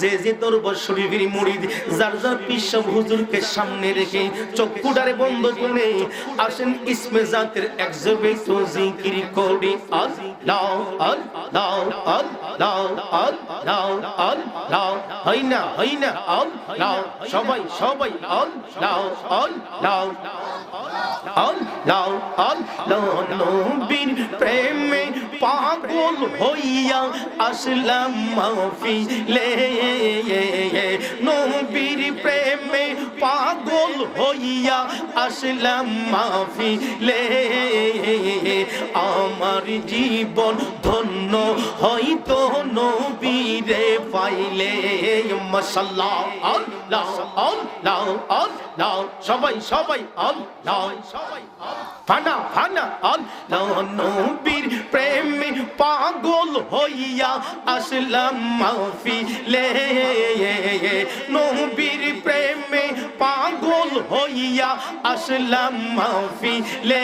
যে যে দরবার শরীফের মুরিদ যার যার পিসাব হুজুরকে সামনে রেখে চক্ষুটারে বন্ধ করে আসেন ইসমে জাতের একজবে তো জিকির করি আল্লাহ আল্লাহ আল্লাহ আল্লাহ আল্লাহ হইনা হইনা আল্লাহ সবাই সবাই আল্লাহ আল্লাহ আল্লাহ আল্লাহ নবীর প্রেমে পাগল হইয়া আসলাম মাহফিলে নবীর প্রেমে পাগল হইয়া আসলাম মাহফিলে আমার জীবন ধন্য হয়তো নবীরে পাইলে মাশাআল্লাহ আল্লাহ আল্লাহ আল্লাহ সবাই সবাই আল্লাহ সবাই ফানা ফানা আল্লাহ নবীর প্রেমে পাগল হইয়া আসলাম মাহফিলে নবীর প্রেমে পাগল হইয়া আসলাম মাহফিলে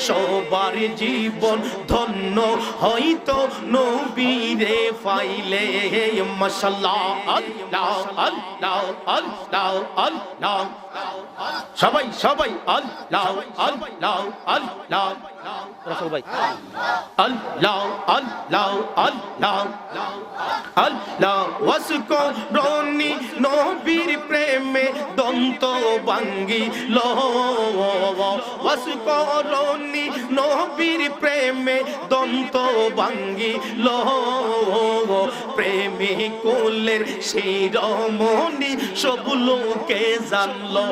সবার জীবন ধন্য হয়তো নবীরে পাইলে মাশাআল্লাহ আল্লাহ আল্লাহ আল্লাহ আল্লাহ সবাই সবাই আল্লাহ আল্লাহ আল্লাহ রাসূল ভাই আল্লাহ আল্লাহ আল্লাহ আল্লাহ ওয়াসকো রনি নবীর প্রেমে দন্ত ভাঙ্গিল ওয়াসকো রনি নবীর প্রেমে দন্ত ভাঙ্গিল প্রেমে কোলের শিরোমণি সব লোকে জানলো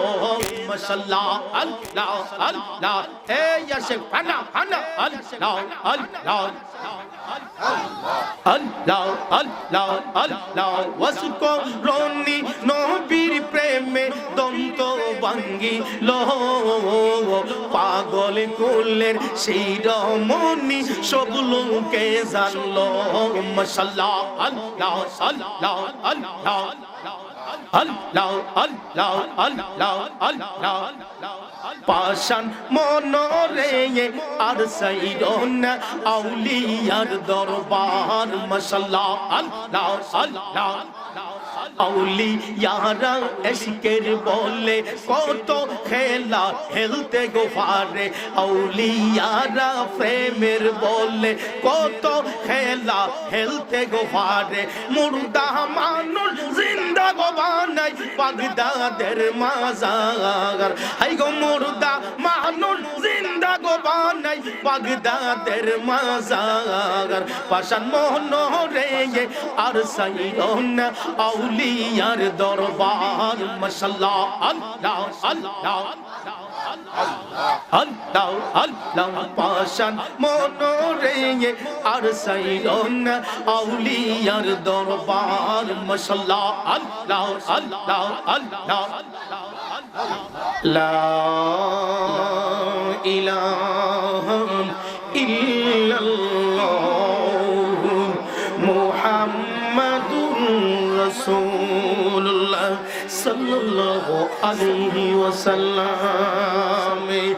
মাশাআল্লাহ আল্লাহ আল্লাহ হে ইয়াশেক ফানা ফানা আল্লাহ আল্লাহ আল্লাহ আল্লাহ আল্লাহ ওয়াসকো রনি নবীর প্রেমে দন্ত ভাঙ্গিল পাগল কোলের শিরোমণি সব লোকে জানলো মাশাআল্লাহ আল্লাহ আল্লাহ আল্লাহ আল্লাহ আল্লাহ আল্লাহ আল্লাহ পাশান মনরে আর সাইরনা আউলিয়ার দরবার মাশাআল্লাহ আল্লাহ আল্লাহ আউলিয়ারা এশকের বলে কত খেলা খেলতে গো পারে আউলিয়ারা প্রেমের বলে কত খেলা খেলতে গো পারে মুর্দা মানুষ জিন্দা গো বানাই বাগদাদের মাজার হাই গো মুর্দা মানুষ জিন্দা গো বানাই বাগদাদের মাজার পাশান মনরে আর সাইরনা আউলিয়ার দরবার মাশাআল্লাহ আল্লাহ আল্লাহ আল্লাহ আল্লাহ পাশান মনরে আর সাইরনা আউলিয়ার দরবার মাশাআল্লাহ আল্লাহ আল্লাহ আল্লাহ লা ইলাহা ইল্লাল্লাহ মুহাম্মাদুর রাসূলুল্লাহ সাল্লাল্লাহু আলাইহি ওয়াসাল্লাম।